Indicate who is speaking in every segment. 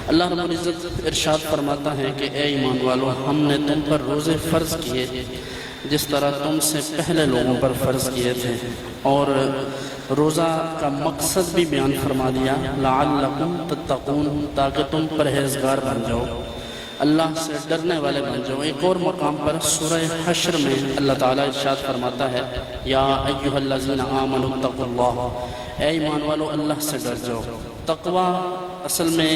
Speaker 1: اللہ رب العزت ارشاد فرماتا ہے کہ اے ایمان والو، ہم نے تم پر روزے فرض کیے جس طرح تم سے پہلے لوگوں پر فرض کیے تھے، اور روزہ کا مقصد بھی بیان فرما دیا، لعلکم تتقون، تاکہ تم پرہیزگار بن جاؤ، اللہ سے ڈرنے والے بن جاؤ۔ ایک اور مقام پر سورہ حشر میں اللہ تعالیٰ ارشاد فرماتا ہے، یا ایھا الذین آمنوا اتقوا اللہ، اے ایمان والو اللہ سے ڈر جاؤ۔ تقوی اصل میں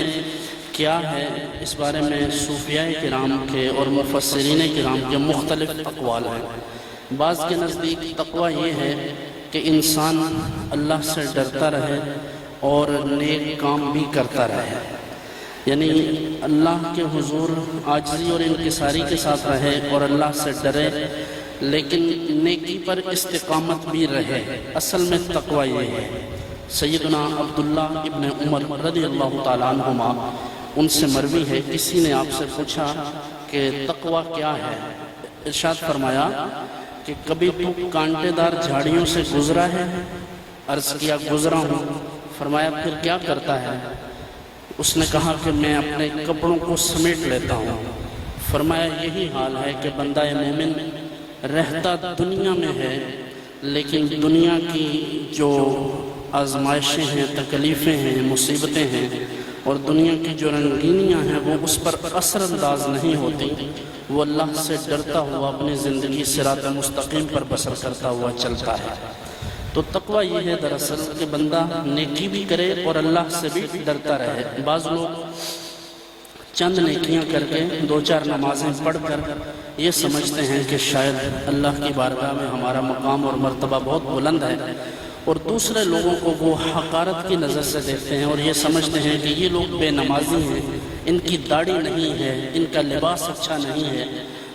Speaker 1: کیا ہے، اس بارے میں صوفیاء کرام کے اور مفسرین کرام کے مختلف اقوال ہیں۔ بعض کے نزدیک تقوی یہ ہے کہ انسان اللہ سے ڈرتا رہے اور نیک کام بھی کرتا رہے، یعنی اللہ کے حضور عاجزی اور انکساری کے ساتھ رہے اور اللہ سے ڈرے، لیکن نیکی پر استقامت بھی رہے۔ اصل میں تقوی یہ ہے۔ سیدنا عبداللہ ابن عمر رضی اللہ تعالیٰ عنہما، ان سے مروی ہے، کسی نے آپ سے پوچھا کہ تقوی کیا ہے؟ ارشاد فرمایا کہ کبھی تو کانٹے دار جھاڑیوں سے گزرا ہے؟ عرض کیا گزرا ہوں۔ فرمایا پھر کیا کرتا ہے؟ اس نے کہا کہ میں اپنے کپڑوں کو سمیٹ لیتا ہوں۔ فرمایا یہی حال ہے کہ بندہ مومن رہتا دنیا میں ہے، لیکن دنیا کی جو آزمائشیں ہیں، تکلیفیں ہیں، مصیبتیں ہیں اور دنیا کی جو رنگینیاں ہیں وہ اس پر اثر انداز نہیں ہوتی، وہ اللہ سے ڈرتا ہوا اپنی زندگی صراط مستقیم پر بسر کرتا ہوا چلتا ہے۔ تو تقوی یہ ہے دراصل کہ بندہ نیکی بھی کرے اور اللہ سے بھی ڈرتا رہے۔ بعض لوگ چند نیکیاں کر کے 2-4 نمازیں پڑھ کر یہ سمجھتے ہیں کہ شاید اللہ کی بارگاہ میں ہمارا مقام اور مرتبہ بہت بلند ہے، اور دوسرے لوگوں کو وہ حقارت کی نظر سے دیکھتے ہیں اور یہ سمجھتے ہیں کہ یہ لوگ بے نمازی ہیں، ان کی داڑھی نہیں ہے، ان کا لباس اچھا نہیں ہے،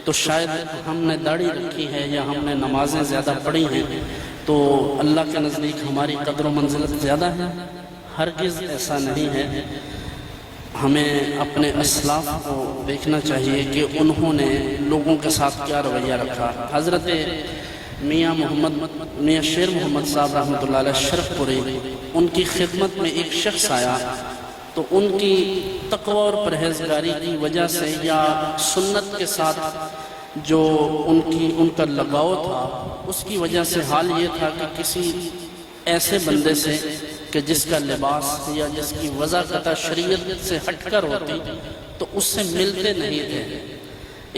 Speaker 1: تو شاید ہم نے داڑھی رکھی ہے یا ہم نے نمازیں زیادہ پڑھی ہیں تو اللہ کے نزدیک ہماری قدر و منزلت زیادہ ہے۔ ہرگز ایسا نہیں ہے۔ ہمیں اپنے اسلاف کو دیکھنا چاہیے کہ انہوں نے لوگوں کے ساتھ کیا رویہ رکھا۔ حضرت میاں شیر محمد صاحب رحمۃ اللہ علیہ شرف پوری، ان کی خدمت میں ایک شخص آیا تو ان کی تقوی اور پرہیزگاری کی وجہ سے یا سنت کے ساتھ جو ان کا لگاؤ تھا، اس کی وجہ سے حال یہ تھا کہ کسی ایسے بندے سے کہ جس کا لباس یا جس کی وضاحت شریعت سے ہٹ کر ہوتی تو اس سے ملتے نہیں تھے۔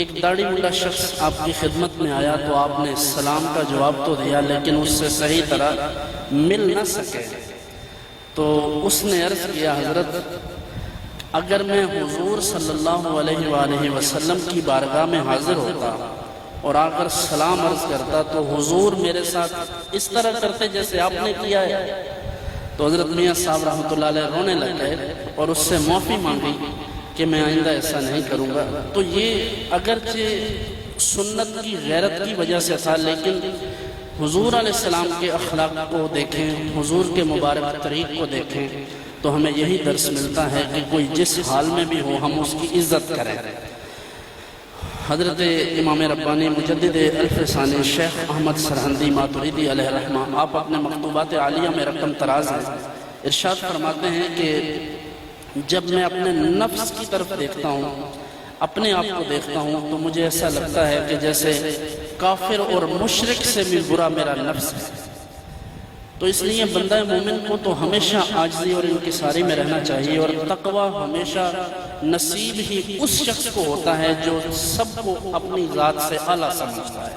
Speaker 1: ایک داڑھی والا شخص آپ کی خدمت میں آیا تو آپ نے سلام کا جواب تو دیا، لیکن اس سے صحیح طرح مل نہ سکے۔ تو اس نے عرض کیا، حضرت اگر میں حضور صلی اللہ علیہ وآلہ وسلم کی بارگاہ میں حاضر ہوتا اور آ کر سلام عرض کرتا تو حضور میرے ساتھ اس طرح کرتے جیسے آپ نے کیا ہے۔ تو حضرت میاں صاحب رحمۃ اللہ علیہ رونے لگے اور اس سے معافی مانگی کہ میں آئندہ ایسا نہیں کروں گا۔ تو یہ اگرچہ سنت کی غیرت کی وجہ سے تھا، لیکن حضور علیہ السلام کے اخلاق کو دیکھیں، حضور کے مبارک طریق کو دیکھیں تو ہمیں یہی درس ملتا ہے کہ کوئی جس حال میں بھی ہو ہم اس کی عزت کریں۔ حضرت امام ربانی مجدد الف ثانی شیخ احمد سرہندی ماتریدی علیہ رحمہ، آپ اپنے مکتوبات عالیہ میں رقم تراز ہیں، ارشاد فرماتے ہیں کہ جب میں اپنے نفس کی طرف دیکھتا ہوں، اپنے آپ کو دیکھتا ہوں، تو مجھے ایسا لگتا ہے کہ جیسے کافر اور مشرک سے بھی برا میرا نفس ہے۔ تو اس لیے بندہ مومن کو تو ہمیشہ عاجزی اور انکساری میں رہنا چاہیے، اور تقوی ہمیشہ نصیب ہی اس شخص کو ہوتا ہے جو سب کو اپنی ذات سے اعلیٰ سمجھتا ہے۔